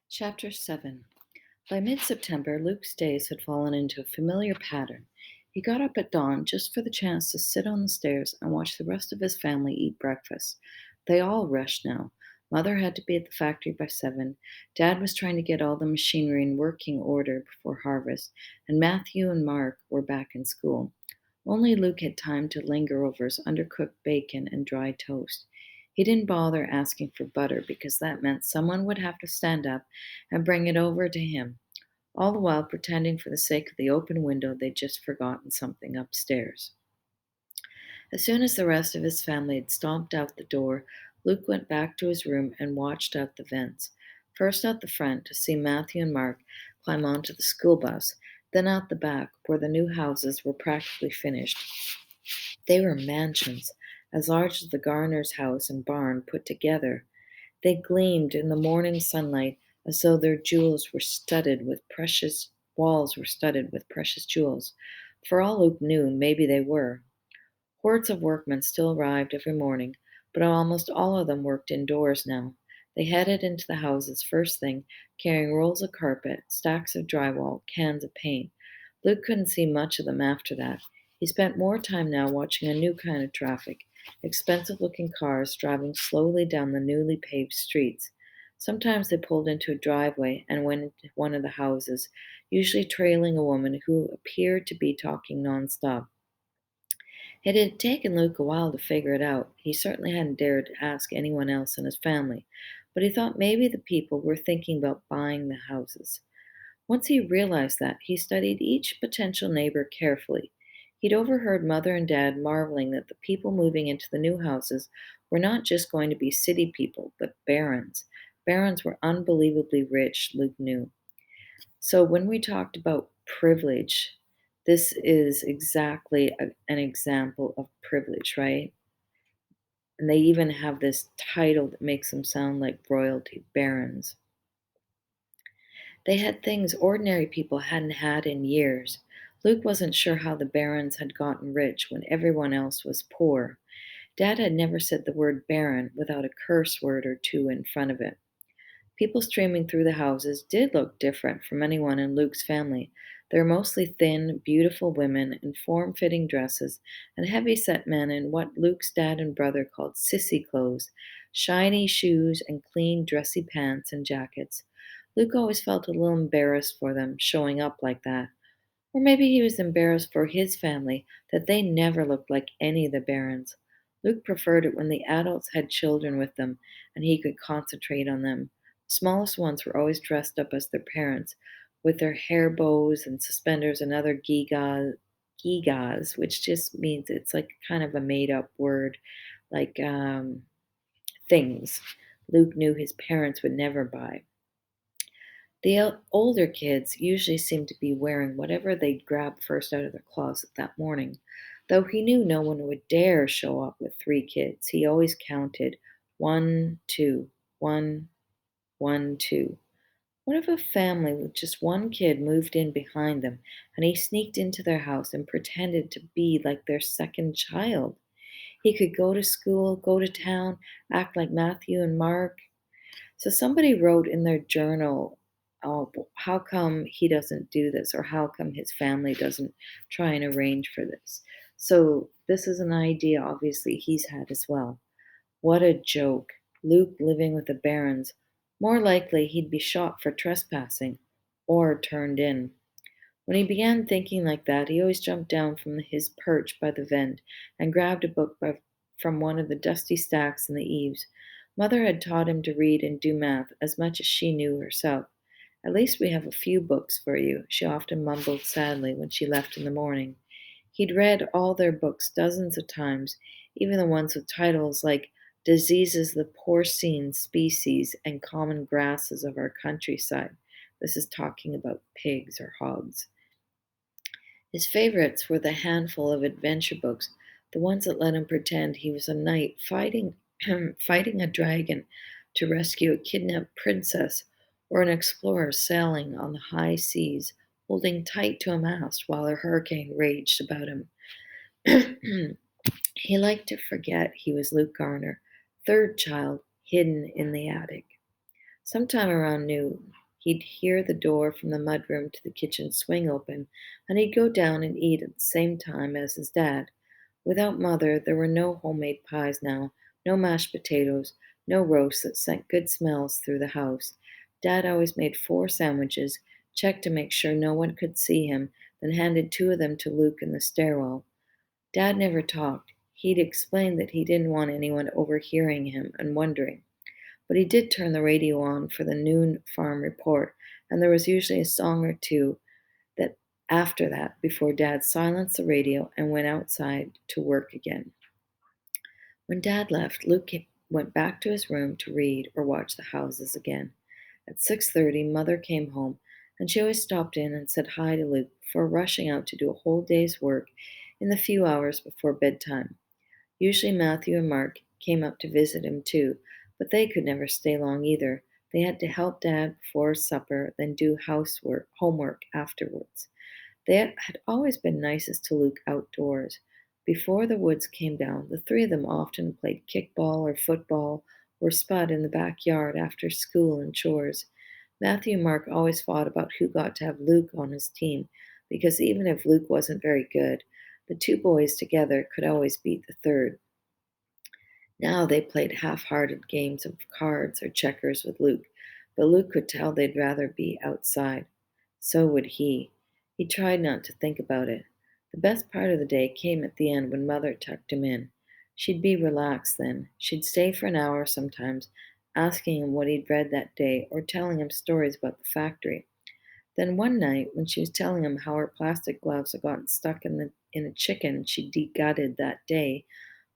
Chapter 7. By mid September, Luke's days had fallen into a familiar pattern. He got up at dawn just for the chance to sit on the stairs and watch the rest of his family eat breakfast. They all rushed now. Mother had to be at the factory by 7. Dad was trying to get all the machinery in working order before harvest, and Matthew and Mark were back in school. Only Luke had time to linger over his undercooked bacon and dry toast. He didn't bother asking for butter because that meant someone would have to stand up and bring it over to him, all the while pretending for the sake of the open window they'd just forgotten something upstairs. As soon as the rest of his family had stomped out the door, Luke went back to his room and watched out the vents. First out the front to see Matthew and Mark climb onto the school bus, then out the back where the new houses were practically finished. They were mansions, as large as the Garner's house and barn put together. They gleamed in the morning sunlight as though their jewels were studded with precious walls were studded with precious jewels. For all Luke knew, maybe they were. Hordes of workmen still arrived every morning, but almost all of them worked indoors now. They headed into the houses first thing, carrying rolls of carpet, stacks of drywall, cans of paint. Luke couldn't see much of them after that. He spent more time now watching a new kind of traffic, expensive looking cars driving slowly down the newly paved streets. Sometimes they pulled into a driveway and went into one of the houses, usually trailing a woman who appeared to be talking nonstop. It had taken Luke a while to figure it out. He certainly hadn't dared to ask anyone else in his family, but he thought maybe the people were thinking about buying the houses. Once he realized that, he studied each potential neighbor carefully. He'd overheard Mother and Dad marveling that the people moving into the new houses were not just going to be city people, but barons. Barons were unbelievably rich, Luke knew. So when we talked about privilege, this is exactly an example of privilege, right? And they even have this title that makes them sound like royalty, barons. They had things ordinary people hadn't had in years. Luke wasn't sure how the barons had gotten rich when everyone else was poor. Dad had never said the word baron without a curse word or two in front of it. People streaming through the houses did look different from anyone in Luke's family. They were mostly thin, beautiful women in form fitting dresses, and heavy set men in what Luke's dad and brother called sissy clothes, shiny shoes, and clean, dressy pants and jackets. Luke always felt a little embarrassed for them showing up like that. Or maybe he was embarrassed for his family that they never looked like any of the Barons. Luke preferred it when the adults had children with them and he could concentrate on them. The smallest ones were always dressed up as their parents, with their hair bows and suspenders and other gigas, which just means it's like kind of a made up word, like things Luke knew his parents would never buy. The older kids usually seemed to be wearing whatever they'd grabbed first out of their closet that morning. Though he knew no one would dare show up with 3 kids, he always counted 1, 2, 1, 1, 2. What if a family with just one kid moved in behind them and he sneaked into their house and pretended to be like their second child? He could go to school, go to town, act like Matthew and Mark. So somebody wrote in their journal, "Oh, how come he doesn't do this, or how come his family doesn't try and arrange for this?" So this is an idea, obviously, he's had as well. What a joke! Luke living with the Barons. More likely, he'd be shot for trespassing, or turned in. When he began thinking like that, he always jumped down from his perch by the vent and grabbed a book from one of the dusty stacks in the eaves. Mother had taught him to read and do math as much as she knew herself. "At least we have a few books for you," she often mumbled sadly when she left in the morning. He'd read all their books dozens of times, even the ones with titles like Diseases of the Porcine Species and Common Grasses of Our Countryside. This is talking about pigs or hogs. His favorites were the handful of adventure books, the ones that let him pretend he was a knight fighting fighting a dragon to rescue a kidnapped princess, or an explorer sailing on the high seas, holding tight to a mast while a hurricane raged about him. He liked to forget he was Luke Garner, third child hidden in the attic. Sometime around noon, he'd hear the door from the mudroom to the kitchen swing open, and he'd go down and eat at the same time as his dad. Without Mother, there were no homemade pies now, no mashed potatoes, no roasts that sent good smells through the house. Dad always made 4 sandwiches, checked to make sure no one could see him, then handed 2 of them to Luke in the stairwell. Dad never talked. He'd explained that he didn't want anyone overhearing him and wondering. But he did turn the radio on for the noon farm report, and there was usually a song or two that after that before Dad silenced the radio and went outside to work again. When Dad left, went back to his room to read or watch the houses again. At 6:30, Mother came home, and she always stopped in and said hi to Luke before rushing out to do a whole day's work in the few hours before bedtime. Usually Matthew and Mark came up to visit him too, but they could never stay long either. They had to help Dad before supper, then do homework afterwards. They had always been nicest to Luke outdoors. Before the woods came down, the 3 of them often played kickball or football or spud in the backyard after school and chores. Matthew and Mark always fought about who got to have Luke on his team, because even if Luke wasn't very good, the 2 boys together could always beat the third. Now they played half-hearted games of cards or checkers with Luke, but Luke could tell they'd rather be outside. So would he. He tried not to think about it. The best part of the day came at the end when Mother tucked him in. She'd be relaxed then. She'd stay for an hour sometimes, asking him what he'd read that day or telling him stories about the factory. Then one night, when she was telling him how her plastic gloves had gotten stuck in a chicken she'd de-gutted that day,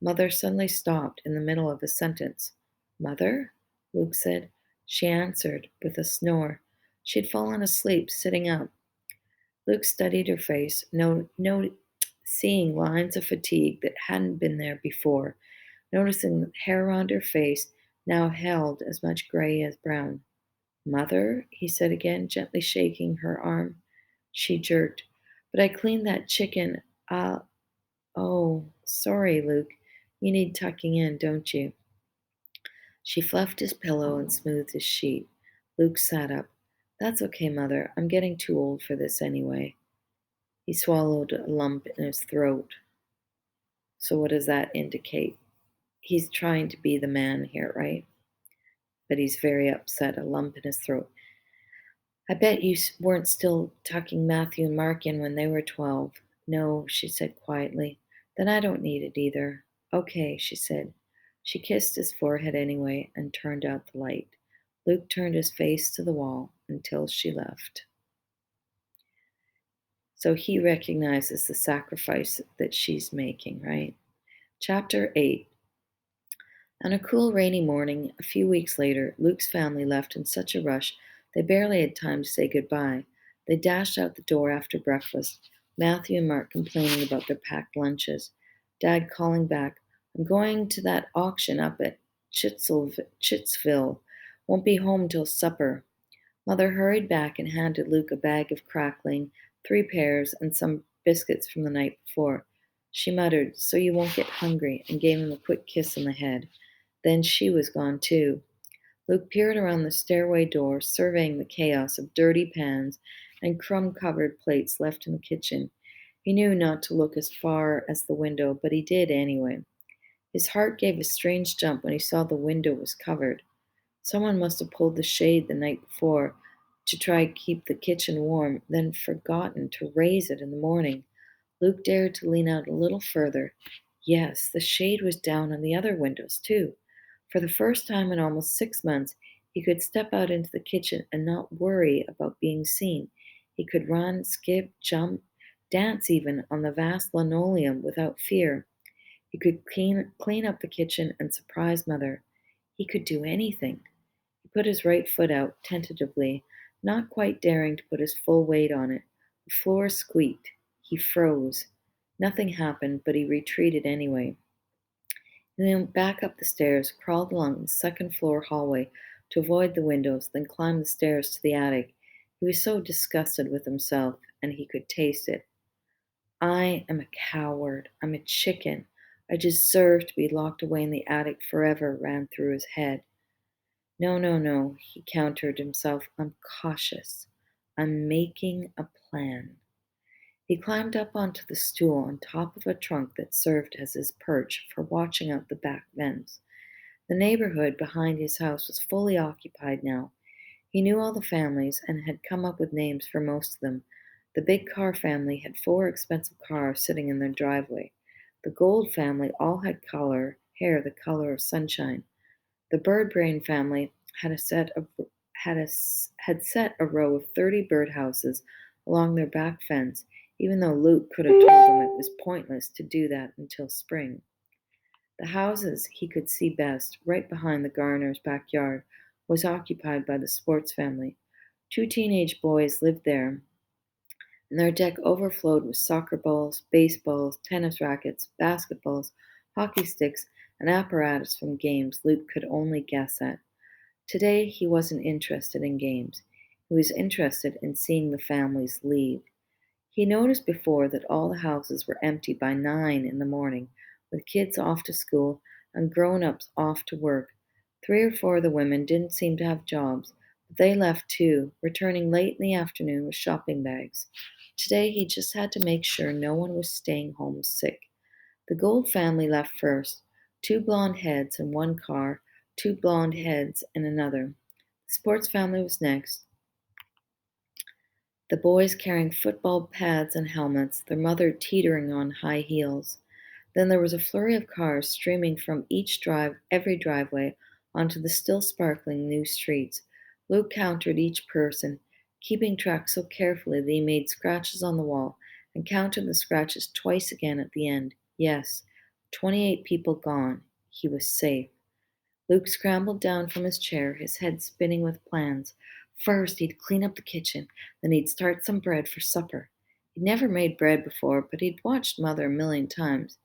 Mother suddenly stopped in the middle of a sentence. "Mother?" Luke said. She answered with a snore. She'd fallen asleep sitting up. Luke studied her face, seeing lines of fatigue that hadn't been there before, noticing the hair around her face now held as much gray as brown. "Mother?" he said again, gently shaking her arm. She jerked. "But I cleaned that chicken. Uh, oh, sorry, Luke. You need tucking in, don't you?" She fluffed his pillow and smoothed his sheet. Luke sat up. "That's okay, Mother. I'm getting too old for this anyway." He swallowed a lump in his throat. So what does that indicate? He's trying to be the man here, right? But he's very upset, a lump in his throat. "I bet you weren't still tucking Matthew and Mark in when they were 12. "No," she said quietly. "Then I don't need it either." "Okay," she said. She kissed his forehead anyway and turned out the light. Luke turned his face to the wall until she left. So he recognizes the sacrifice that she's making, right? Chapter 8. On a cool, rainy morning, a few weeks later, Luke's family left in such a rush they barely had time to say goodbye. They dashed out the door after breakfast, Matthew and Mark complaining about their packed lunches, Dad calling back, "I'm going to that auction up at Chitsville. Won't be home till supper." Mother hurried back and handed Luke a bag of crackling, 3 pears, and some biscuits from the night before. She muttered, "So you won't get hungry," and gave him a quick kiss on the head. Then she was gone too. Luke peered around the stairway door, surveying the chaos of dirty pans and crumb-covered plates left in the kitchen. He knew not to look as far as the window, but he did anyway. His heart gave a strange jump when he saw the window was covered. Someone must have pulled the shade the night before to try to keep the kitchen warm, then forgotten to raise it in the morning. Luke dared to lean out a little further. Yes, the shade was down on the other windows, too. For the first time in almost 6 months, he could step out into the kitchen and not worry about being seen. He could run, skip, jump, dance even on the vast linoleum without fear. He could clean up the kitchen and surprise Mother. He could do anything. He put his right foot out tentatively, not quite daring to put his full weight on it. The floor squeaked. He froze. Nothing happened, but he retreated anyway. He went back up the stairs, crawled along the second-floor hallway to avoid the windows, then climbed the stairs to the attic. He was so disgusted with himself, and he could taste it. "I am a coward. I'm a chicken. I deserve to be locked away in the attic forever," ran through his head. No, no, no, he countered himself. I'm cautious. I'm making a plan. He climbed up onto the stool on top of a trunk that served as his perch for watching out the back fence. The neighborhood behind his house was fully occupied now. He knew all the families and had come up with names for most of them. The big Carr family had 4 expensive cars sitting in their driveway. The Gold family all had hair the color of sunshine. The Bird Brain family had a set of had set a row of 30 birdhouses along their back fence, even though Luke could have told them it was pointless to do that until spring. The houses he could see best, right behind the Garners' backyard, was occupied by the Sports family. 2 teenage boys lived there, and their deck overflowed with soccer balls, baseballs, tennis rackets, basketballs, hockey sticks, and apparatus from games Luke could only guess at. Today he wasn't interested in games. He was interested in seeing the families leave. He noticed before that all the houses were empty by 9 in the morning, with kids off to school and grown ups off to work. 3 or 4 of the women didn't seem to have jobs, but they left too, returning late in the afternoon with shopping bags. Today he just had to make sure no one was staying home sick. The Gold family left first, 2 blonde heads in one car, 2 blonde heads in another. The Sports family was next, the boys carrying football pads and helmets, their mother teetering on high heels. Then there was a flurry of cars streaming from every driveway onto the still sparkling new streets. Luke counted each person, keeping track so carefully that he made scratches on the wall and counted the scratches twice again at the end. Yes, 28 people gone. He was safe. Luke scrambled down from his chair, his head spinning with plans. First, he'd clean up the kitchen, then he'd start some bread for supper. He'd never made bread before, but he'd watched Mother a million times.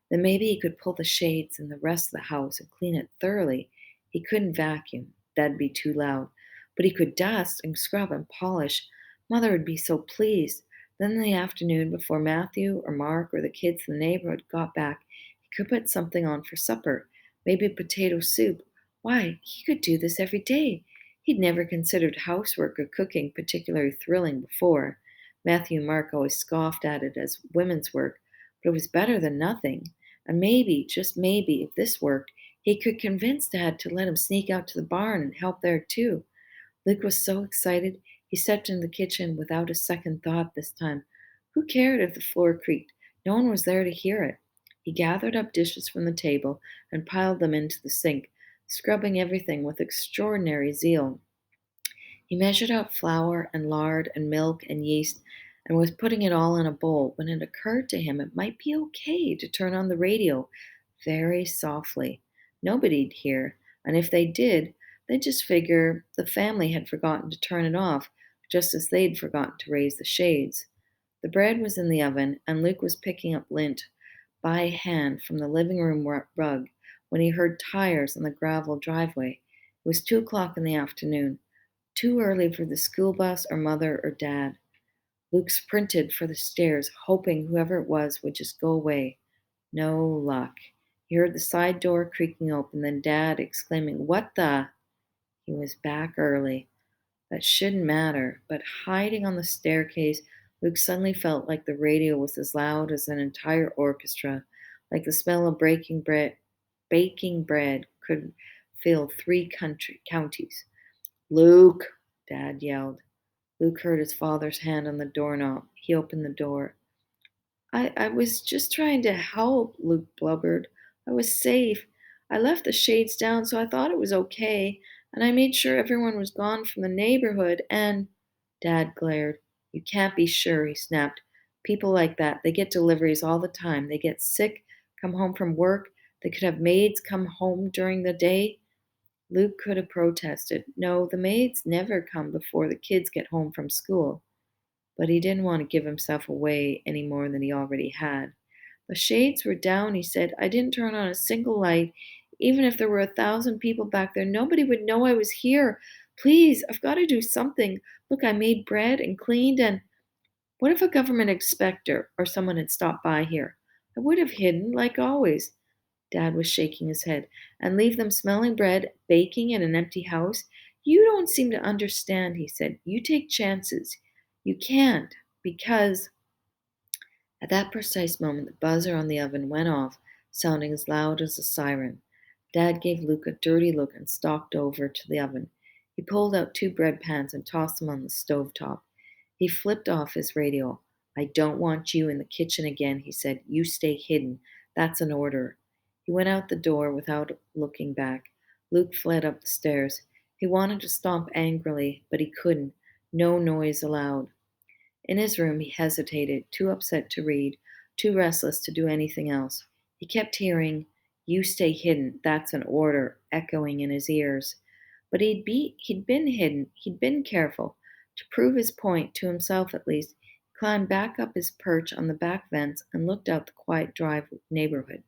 Then maybe he could pull the shades and the rest of the house and clean it thoroughly. He couldn't vacuum, that'd be too loud. But he could dust and scrub and polish. Mother would be so pleased. Then in the afternoon, before Matthew or Mark or the kids in the neighborhood got back, he could put something on for supper. Maybe potato soup. Why, he could do this every day. He'd never considered housework or cooking particularly thrilling before. Matthew and Mark always scoffed at it as women's work, but it was better than nothing. And maybe, just maybe, if this worked, he could convince Dad to let him sneak out to the barn and help there too. Luke was so excited, he stepped into the kitchen without a second thought this time. Who cared if the floor creaked? No one was there to hear it. He gathered up dishes from the table and piled them into the sink, scrubbing everything with extraordinary zeal. He measured out flour and lard and milk and yeast and was putting it all in a bowl when it occurred to him it might be okay to turn on the radio very softly. Nobody'd hear, and if they did, they'd just figure the family had forgotten to turn it off, just as they'd forgotten to raise the shades. The bread was in the oven, and Luke was picking up lint by hand from the living room rug when he heard tires on the gravel driveway. It was 2 o'clock in the afternoon. Too early for the school bus or mother or dad. Luke sprinted for the stairs, hoping whoever it was would just go away. No luck. He heard the side door creaking open, then Dad exclaiming, "What the?" He was back early. That shouldn't matter, but hiding on the staircase, Luke suddenly felt like the radio was as loud as an entire orchestra, like the smell of baking bread could fill 3 counties. Luke, Dad yelled. Luke heard his father's hand on the doorknob. He opened the door. I was just trying to help, Luke blubbered. I was safe. I left the shades down, so I thought it was okay, and I made sure everyone was gone from the neighborhood, and Dad glared. You can't be sure, he snapped. People like that, they get deliveries all the time. They get sick, come home from work. They could have maids come home during the day. Luke could have protested. No, the maids never come before the kids get home from school. But he didn't want to give himself away any more than he already had. The shades were down, he said. I didn't turn on a single light. Even if there were 1,000 people back there, nobody would know I was here. Please, I've got to do something. Look, I made bread and cleaned, and what if a government inspector or someone had stopped by here? I would have hidden, like always. Dad was shaking his head. And leave them smelling bread, baking in an empty house? You don't seem to understand, he said. You take chances. You can't, because at that precise moment the buzzer on the oven went off, sounding as loud as a siren. Dad gave Luke a dirty look and stalked over to the oven. He pulled out two bread pans and tossed them on the stove top. He flipped off his radio. I don't want you in the kitchen again, he said. You stay hidden. That's an order. He went out the door without looking back. Luke fled up the stairs. He wanted to stomp angrily, but he couldn't. No noise allowed. In his room, he hesitated, too upset to read, too restless to do anything else. He kept hearing, You stay hidden, that's an order, echoing in his ears. But he'd been hidden, he'd been careful. To prove his point, to himself at least, he climbed back up his perch on the back fence and looked out the quiet drive neighborhood.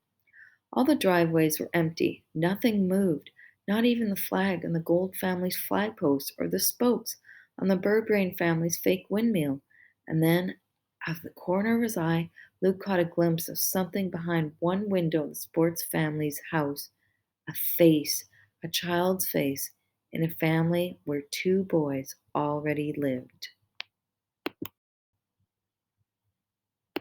All the driveways were empty. Nothing moved, not even the flag on the Gold family's flagpost or the spokes on the Birdbrain family's fake windmill. And then, out of the corner of his eye, Luke caught a glimpse of something behind one window of the Sports family's house. A face, a child's face, in a family where two boys already lived.